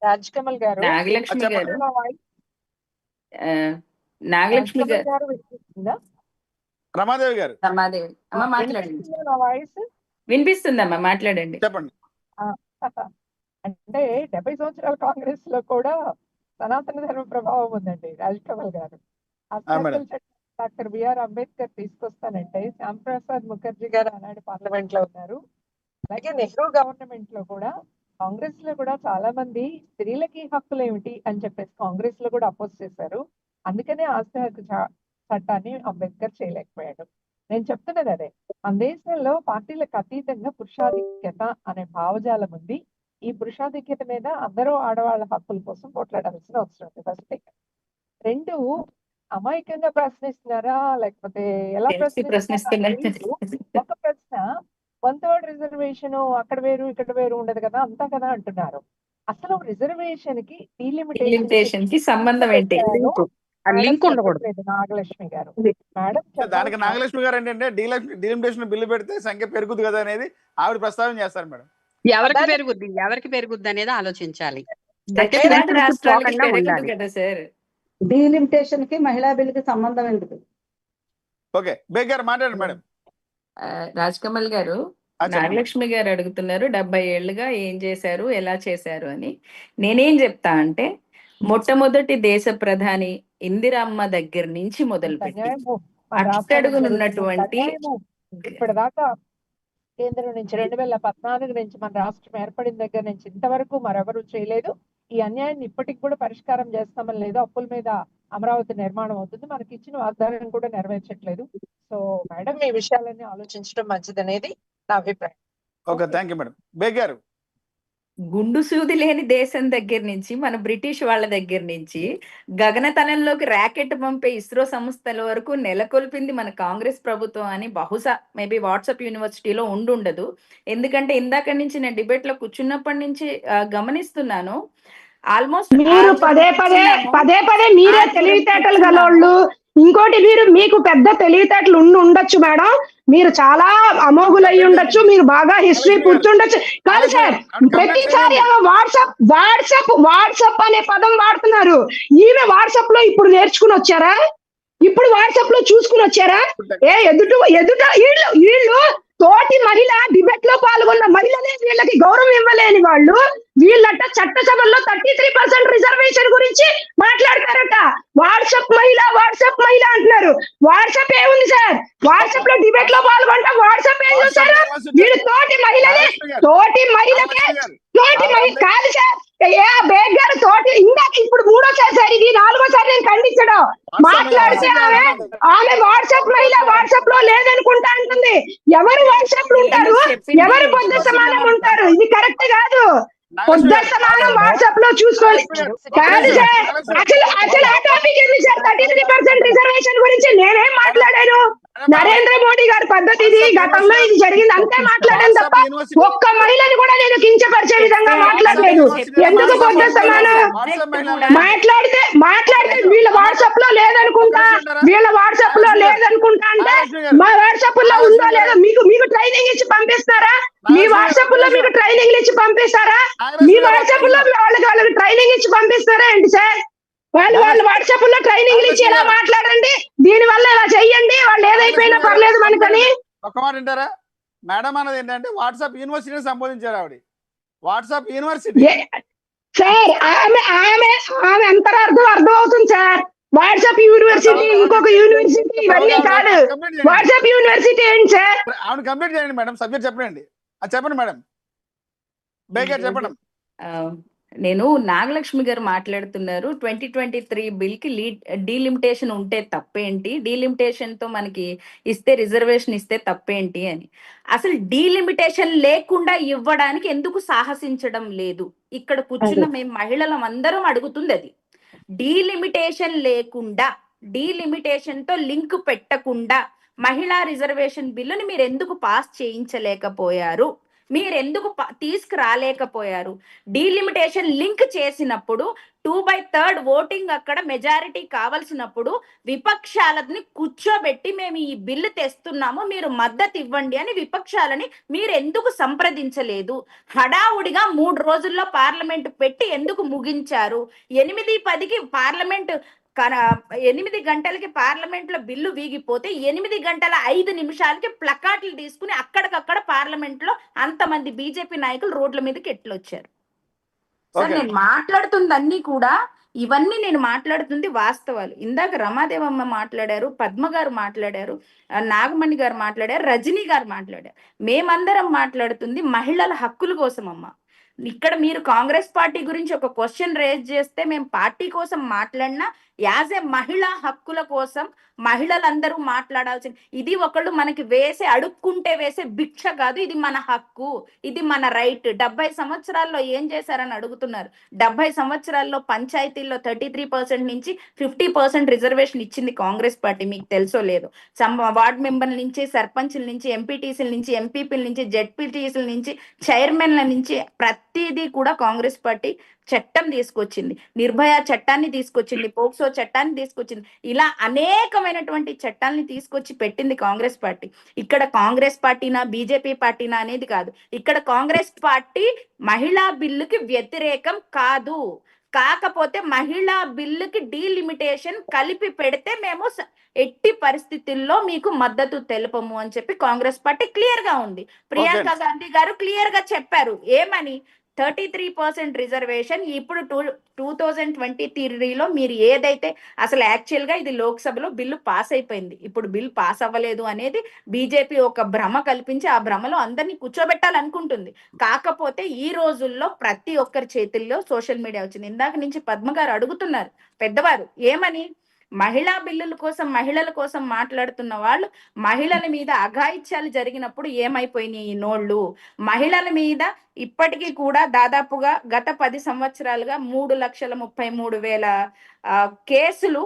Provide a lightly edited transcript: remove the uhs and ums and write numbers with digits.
రాజ్కమల్ గారు నాగలక్ష్మి గారు నా వాయిస్ నాగలక్ష్మి రాజ్కమల్ గారు గారు వినిపిస్తుందా? రమాదేవి గారు రమాదేవి అమ్మ మాట్లాడండి. వినిపిస్తుందా నా వాయిస్? వినిపిస్తుందమ్మా, మాట్లాడండి. చెప్పండి. అంటే 70 సంవత్సరాల కాంగ్రెస్ లో కూడా సనాతన ధర్మ ప్రభావం ఉందండి. రాజ్కమల్ గారు అసెంబ్లీ డాక్టర్ బిఆర్ అంబేద్కర్ తీసుకొస్తానంటే శ్యామ్ ప్రసాద్ ముఖర్జీ గారు ఆనాడు పార్లమెంట్ లో ఉన్నారు. అలాగే నెహ్రూ గవర్నమెంట్ లో కూడా కాంగ్రెస్ లో కూడా చాలా మంది స్త్రీలకి హక్కులు ఏమిటి అని చెప్పేసి కాంగ్రెస్ లో కూడా అపోజ్ చేశారు. అందుకనే ఆస్తి హక్కు చట్టాన్ని అంబేద్కర్ చేయలేకపోయాడు. నేను చెప్తున్నది అదే, మన దేశంలో పార్టీలకు అతీతంగా పురుషాధిక్యత అనే భావజాలం ఉంది. ఈ పురుషాధిక్యత మీద అందరూ ఆడవాళ్ళ హక్కుల కోసం పోట్లాడాల్సిన అవసరం ఉంది. First thing. రెండు, అమాయకంగా ప్రశ్నిస్తున్నారా లేకపోతే ఎలా ప్రశ్నిస్తున్నారా? ఒక ప్రశ్న, 1/3 రిజర్వేషన్ అక్కడ వేరు ఇక్కడ వేరు ఉండదు కదా, అంతా కదా అంటున్నారు. అసలు రిజర్వేషన్ కి డీలిమిటేషన్ కి సంబంధం ఏంటి? లింక్ ఉండకూడదు. నాగలక్ష్మి గారు మేడం దానికి నాగలక్ష్మి గారు ఏంటంటే డీలిమిటేషన్ బిల్లు పెడితే సంఖ్య పెరుగుద్ది కదా అనేది ఆవిడ ప్రస్తావన చేస్తారు మేడం. ఎవరికి పెరుగుద్ది అనేది ఆలోచించాలి. దక్షిణాది రాష్ట్రాలకి పెరగదు కదా సార్. డీలిమిటేషన్ కి మహిళా బిల్ కి సంబంధం ఎందుకు? ఓకే, బేగ్ గారు మాట్లాడండి మేడం. రాజ్కమల్ గారు, నాగలక్ష్మి గారు అడుగుతున్నారు 70 ఏళ్లుగా ఏం చేశారు, ఎలా చేశారు అని. నేనేం చెప్తా అంటే, మొట్టమొదటి దేశ ప్రధాని ఇందిరమ్మ దగ్గర నుంచి మొదలుపెట్టి అట్టడుగునున్నటువంటి ఇప్పటిదాకా కేంద్రం నుంచి 2014 నుంచి మన రాష్ట్రం ఏర్పడిన దగ్గర నుంచి ఇంతవరకు మరెవరూ చేయలేదు. ఈ అన్యాయాన్ని ఇప్పటికి కూడా పరిష్కారం చేస్తామని లేదు. అప్పుల మీద అమరావతి నిర్మాణం అవుతుంది, మనకి ఇచ్చిన వాగ్దానం కూడా నెరవేర్చట్లేదు. సో మేడం, ఈ విషయాలన్నీ ఆలోచించడం మంచిదనేది నా అభిప్రాయం. Okay, thank you madam. Baig గారు, గుండు సూది లేని దేశం దగ్గర నుంచి, మన బ్రిటిష్ వాళ్ళ దగ్గర నుంచి గగనతలంలోకి ర్యాకెట్ పంపే ఇస్రో సంస్థల వరకు నెలకొల్పింది మన కాంగ్రెస్ ప్రభుత్వం అని బహుశా మేబీ వాట్సాప్ యూనివర్సిటీలో ఉండుండదు. ఎందుకంటే ఇందాక నుంచి నేను డిబేట్ లో కూర్చున్నప్పటి నుంచి గమనిస్తున్నాను. ఆల్మోస్ట్ మీరు పదే పదే మీరే తెలివితేటలు గలవాళ్ళు. ఇంకోటి, మీకు పెద్ద తెలివితేటలు ఉండొచ్చు మేడం, మీరు చాలా అమోఘులు అయి ఉండొచ్చు, మీరు బాగా హిస్టరీ కూర్చుండొచ్చు. కాదు సార్, ప్రతిసారి వాట్సాప్ అనే పదం వాడుతున్నారు. ఈమె వాట్సాప్ లో ఇప్పుడు నేర్చుకుని వచ్చారా? ఇప్పుడు వాట్సాప్ లో చూసుకుని వచ్చారా? ఎదుట వీళ్ళు తోటి మహిళ డిబేట్ లో పాల్గొన్న మహిళలే వీళ్ళకి గౌరవం ఇవ్వలేని వాళ్ళు వీళ్ళట చట్టసభల్లో 33% రిజర్వేషన్ గురించి మాట్లాడతారట. వాట్సాప్ మహిళ అంటున్నారు. వాట్సాప్ ఏముంది సార్? వాట్సాప్ లో డిబేట్ లో పాల్గొంటా వాట్సాప్ ఏం చూసారు? వీళ్ళు తోటి మహిళ కాదు సార్. బేగ్ గారు తోటి, ఇందాక ఇప్పుడు 3వ సారి ఇది 4వ నేను ఖండించడం మాట్లాడితే ఆమె వాట్సాప్ మహిళ వాట్సాప్ లో లేదనుకుంటా అంటుంది. ఎవరు వాట్సాప్ లో ఉంటారు, ఎవరు పొద్దు సమానం ఉంటారు? ఇది కరెక్ట్ కాదు. పొద్దు సమానం వాట్సాప్ లో చూసుకోవాలి కాదు సార్. అసలు ఆ టాపిక్ ఏంటి సార్? 33% రిజర్వేషన్ గురించి నేనేం మాట్లాడాను? నరేంద్ర మోడీ గారి పద్ధతి ఇది, గతంలో ఇది జరిగింది అంతే మాట్లాడాను తప్ప ఒక్క మహిళని కూడా నేను కించపరిచే విధంగా మాట్లాడలేదు. ఎందుకు పొద్దు సమానం మాట్లాడితే వీళ్ళ వాట్సాప్ లో లేదనుకుంటా అంటే మా వాట్సాప్ లో ఉందో లేదో మీకు ట్రైనింగ్ ఇచ్చి పంపిస్తారా? మీ వాట్సాప్ లో మీకు ట్రైనింగ్ ఇచ్చి పంపిస్తారా? మీ వాట్సాప్ లో వాళ్ళకి ట్రైనింగ్ ఇచ్చి పంపిస్తారా ఏంటి సార్? వాళ్ళు వాట్సాప్ లో ట్రైనింగ్ ఇచ్చి ఎలా మాట్లాడండి, దీని వల్ల ఇలా చెయ్యండి, వాళ్ళు ఏదైపోయినా పర్లేదు మనకని. ఒక్క మాట వింటారా మేడం? అన్నది ఏంటంటే వాట్సాప్ యూనివర్సిటీని సంబోధించారు ఆవిడ. వాట్సాప్ యూనివర్సిటీ సార్, ఆమె అర్థం అవుతుంది సార్. వాట్సాప్ యూనివర్సిటీ ఇంకొక యూనివర్సిటీ ఇవన్నీ కాదు. వాట్సాప్ యూనివర్సిటీ ఏంటి సార్? ఆవిడ కంప్లీట్ చేయండి మేడం, సబ్జెక్ట్ చెప్పండి. చెప్పండి మేడం, బేగ్ గారు చెప్పండి. నేను నాగలక్ష్మి గారు మాట్లాడుతున్నారు 2023 బిల్ కి డీలిమిటేషన్ ఉంటే తప్పేంటి, డీలిమిటేషన్ తో మనకి ఇస్తే రిజర్వేషన్ ఇస్తే తప్పేంటి అని. అసలు డీలిమిటేషన్ లేకుండా ఇవ్వడానికి ఎందుకు సాహసించడం లేదు? ఇక్కడ కూర్చున్న మేము మహిళలం అందరం అడుగుతుంది అది. డీలిమిటేషన్ లేకుండా, డీలిమిటేషన్ తో లింక్ పెట్టకుండా మహిళా రిజర్వేషన్ బిల్లుని మీరు ఎందుకు పాస్ చేయించలేకపోయారు? మీరెందుకు తీసుకురాలేకపోయారు? డీలిమిటేషన్ లింక్ చేసినప్పుడు 2/3 ఓటింగ్ అక్కడ మెజారిటీ కావాల్సినప్పుడు విపక్షాలని కూర్చోబెట్టి మేము ఈ బిల్లు తెస్తున్నాము, మీరు మద్దతు ఇవ్వండి అని విపక్షాలని మీరు ఎందుకు సంప్రదించలేదు? హడావుడిగా 3 రోజుల్లో పార్లమెంట్ పెట్టి ఎందుకు ముగించారు? 8:10కి పార్లమెంట్ 8 గంటలకి పార్లమెంట్ లో బిల్లు వీగిపోతే 8:05 ప్లకార్డులు తీసుకుని అక్కడికక్కడ పార్లమెంట్ లో అంతమంది బీజేపీ నాయకులు రోడ్ల మీదకి ఎట్లొచ్చారు? సార్ నేను మాట్లాడుతుంది అన్ని కూడా ఇవన్నీ నేను మాట్లాడుతుంది వాస్తవాలు. ఇందాక రమాదేవమ్మ మాట్లాడారు, పద్మ గారు మాట్లాడారు, నాగమణి గారు మాట్లాడారు, రజనీ గారు మాట్లాడారు. మేమందరం మాట్లాడుతుంది మహిళల హక్కుల కోసం అమ్మ. ఇక్కడ మీరు కాంగ్రెస్ పార్టీ గురించి ఒక క్వశ్చన్ రేజ్ చేస్తే మేము పార్టీ కోసం మాట్లాడినా యాజ్ ఏ మహిళా హక్కుల కోసం మహిళలందరూ మాట్లాడాల్సిన, ఇది ఒకళ్ళు మనకి అడుక్కుంటే వేసే భిక్ష కాదు, ఇది మన హక్కు, ఇది మన రైట్. 70 సంవత్సరాల్లో ఏం చేశారని అడుగుతున్నారు. 70 సంవత్సరాల్లో పంచాయతీల్లో 33% నుంచి 50% రిజర్వేషన్ ఇచ్చింది కాంగ్రెస్ పార్టీ, మీకు తెలుసో లేదు. వార్డ్ మెంబర్ల నుంచి, సర్పంచ్ల నుంచి, ఎంపీటీసీల నుంచి, ఎంపీపీల నుంచి, జెడ్పీటీసీల నుంచి, చైర్మన్ల నుంచి ప్రతిదీ కూడా కాంగ్రెస్ పార్టీ చట్టం తీసుకొచ్చింది. నిర్భయ చట్టాన్ని తీసుకొచ్చింది, పోక్సో చట్టాన్ని తీసుకొచ్చింది. ఇలా అనేకమైనటువంటి చట్టాలని తీసుకొచ్చి పెట్టింది కాంగ్రెస్ పార్టీ. ఇక్కడ కాంగ్రెస్ పార్టీనా బీజేపీ పార్టీనా అనేది కాదు. ఇక్కడ కాంగ్రెస్ పార్టీ మహిళా బిల్లుకి వ్యతిరేకం కాదు. కాకపోతే మహిళా బిల్లుకి డీలిమిటేషన్ కలిపి పెడితే మేము ఎట్టి పరిస్థితుల్లో మీకు మద్దతు తెలుపము అని చెప్పి కాంగ్రెస్ పార్టీ క్లియర్ గా ఉంది. ప్రియాంక గాంధీ గారు క్లియర్ గా చెప్పారు. ఏమని? 33% రిజర్వేషన్ ఇప్పుడు 2023లో మీరు ఏదైతే అసలు యాక్చువల్ గా ఇది లోక్సభలో బిల్లు పాస్ అయిపోయింది, ఇప్పుడు బిల్ పాస్ అవ్వలేదు అనేది బీజేపీ ఒక భ్రమ కల్పించి ఆ భ్రమలో అందరినీ కూర్చోబెట్టాలనుకుంటుంది. కాకపోతే ఈ రోజుల్లో ప్రతి ఒక్కరి చేతుల్లో సోషల్ మీడియా వచ్చింది. ఇందాక నుంచి పద్మ గారు అడుగుతున్నారు పెద్దవారు ఏమని, మహిళా బిల్లుల కోసం మహిళల కోసం మాట్లాడుతున్న వాళ్ళు మహిళల మీద అఘాయిత్యాలు జరిగినప్పుడు ఏమైపోయినాయి ఈ నోళ్ళు? మహిళల మీద ఇప్పటికీ కూడా దాదాపుగా గత 10 సంవత్సరాలుగా 3,33,000 కేసులు